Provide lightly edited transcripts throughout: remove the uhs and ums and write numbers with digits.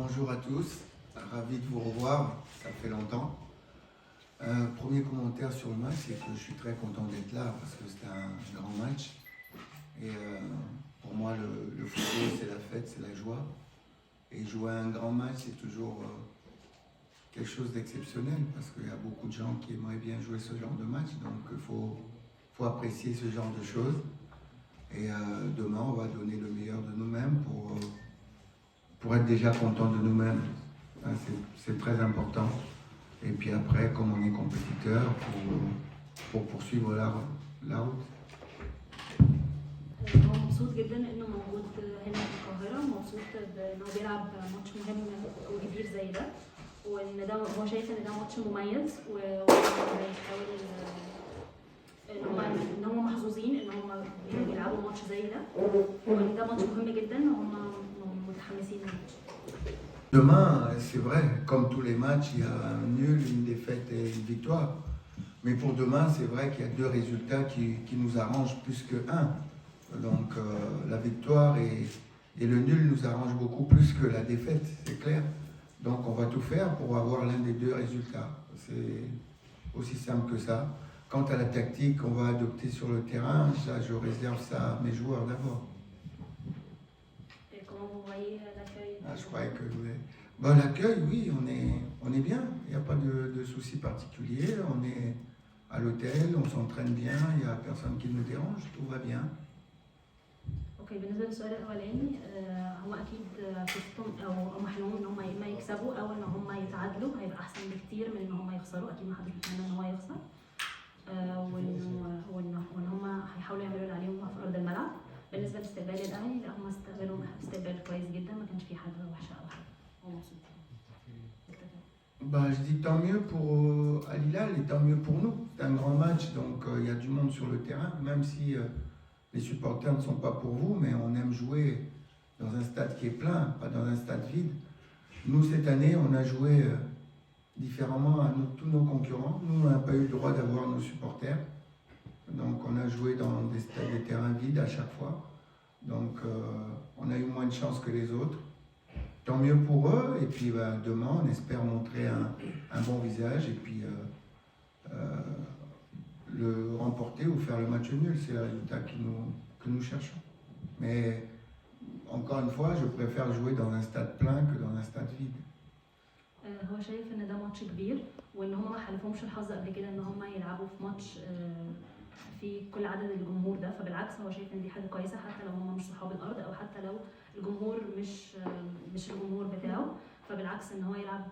Bonjour à tous, ravi de vous revoir, ça fait longtemps. Premier commentaire sur le match, c'est que je suis très content d'être là parce que c'était un grand match. Et pour moi, le football, c'est la fête, c'est la joie. Et jouer un grand match, c'est toujours quelque chose d'exceptionnel parce qu'il y a beaucoup de gens qui aimeraient bien jouer ce genre de match. Donc il faut apprécier ce genre de choses. Et demain, on va donner le meilleur de nous-mêmes pour être déjà content de nous-mêmes. C'est très important. Et puis après, comme on est compétiteur, pour poursuivre la route. هو مبسوط جدا انه موجود هنا في القاهره، ومبسوط بانه بيلعب ماتش مهم وكبير زي ده، وان ده هو شايف ان ده ماتش مميز وبيحاول ان هم محظوظين ان هم بيلعبوا ماتش زي ده، وان ده ماتش مهم جدا وهم متحمسين للماتش. Demain, c'est vrai, comme tous les matchs, il y a un nul, une défaite et une victoire. Mais pour demain, c'est vrai qu'il y a deux résultats qui nous arrangent plus que un. Donc la victoire et le nul nous arrangent beaucoup plus que la défaite, c'est clair. Donc on va tout faire pour avoir l'un des deux résultats. C'est aussi simple que ça. Quant à la tactique qu'on va adopter sur le terrain, ça, je réserve ça à mes joueurs d'abord. Et comment vous voyez l'accueil? Je croyais que bon, l'accueil, oui, on est bien. Il n'y a pas de soucis particuliers. On est à l'hôtel, on s'entraîne bien, il n'y a personne qui nous dérange, tout va bien. اوكي، بالنسبه للسؤال الاولاني هم اكيد فرصتهم او محلهم ان هم يا اما يكسبوا او ان هم يتعادلوا، هيبقى احسن بكتير من ان هم يخسروا. اكيد ما حدش بيتمنى ان هو يخسر، وان هم هيحاولوا يعملوا اللي عليهم في ارض الملعب. بالنسبه لاستقبال الاهلي، لا هم استقبلوا استقبال كويس جدا، ما كانش في حاجه وحشه او حاجه، هم مبسوطين. Bah, je dis tant mieux pour Al Hilal et tant mieux pour nous. C'est un grand match, donc il y a du monde sur le terrain, même si les supporters ne sont pas pour vous, mais on aime jouer dans un stade qui est plein, pas dans un stade vide. Nous, cette année, on a joué différemment à tous nos concurrents. Nous, on n'a pas eu le droit d'avoir nos supporters. Donc, on a joué dans des terrains vides à chaque fois. Donc, on a eu moins de chance que les autres. Tant mieux pour eux. Et puis, demain, on espère montrer un bon visage et puis le remporter ou faire le match nul. C'est le résultat que nous cherchons. Mais, encore une fois, je préfère jouer dans un stade plein que dans un stade vide. هو شايف ان ده ماتش كبير، وان هم ما حالفهمش الحظ قبل كده ان هم يلعبوا في ماتش في كل عدد الجمهور ده، فبالعكس هو شايف ان دي حاجه كويسه حتى لو هم مش صحاب الارض او حتى لو الجمهور مش الجمهور بتاعه، فبالعكس ان هو يلعب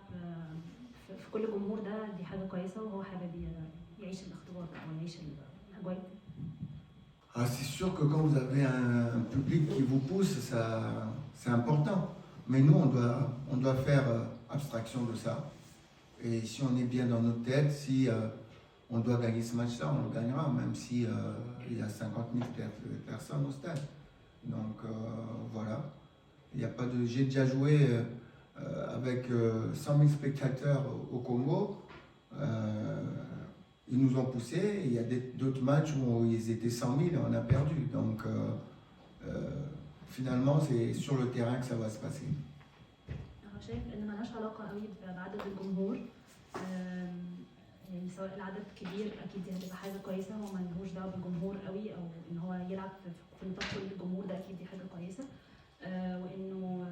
في كل جمهور ده دي حاجه كويسه، وهو حابب يعيش الاختبار ده او يعيش الاجواء. Ah, c'est sûr que quand vous avez un public qui vous pousse, c'est important. Mais nous, on doit faire abstraction de ça. Et si on est bien dans notre tête, si on doit gagner ce match-là, on le gagnera, même si il y a 50 000 personnes au stade. Donc voilà. Il y a pas de. J'ai déjà joué avec 100 000 spectateurs au Congo. Ils nous ont poussés. Il y a d'autres matchs où ils étaient 100 000 et on a perdu. Donc finalement, c'est sur le terrain que ça va se passer. شايف ان ملهاش علاقه قوي بعدد الجمهور، يعني سواء العدد كبير اكيد دي هتبقى حاجه كويسه، هو ملهوش دعوه بالجمهور قوي، او ان هو يلعب في نطاق كل الجمهور ده اكيد دي حاجه كويسه، وانه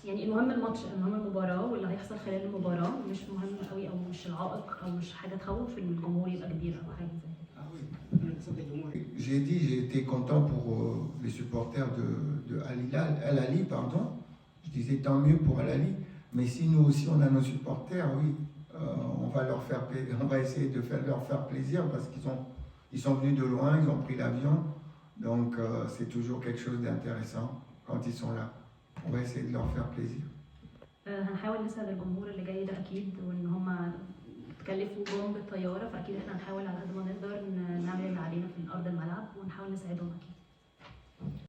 يعني المهم الماتش، المهم المباراه واللي هيحصل خلال المباراه، مش مهم قوي او مش العائق او مش حاجه تخوف ان الجمهور يبقى كبير او حاجه زي كده. J'ai dit, j'ai été content pour les supporters de Al Hilal, Al Ahly, pardon. Je disais tant mieux pour Al Ahly. Mais si nous aussi on a nos supporters, oui, on va essayer de leur faire plaisir parce ils sont venus de loin, ils ont pris l'avion. Donc c'est toujours quelque chose d'intéressant quand ils sont là. On va essayer de leur faire plaisir. هنحاول نسعد الجمهور اللي جاي ده اكيد، وان هم تكلفوا جم بالطياره، فاكيد احنا هنحاول على قد ما نقدر نعمل اللي علينا في ارض الملعب ونحاول نساعدهم اكيد.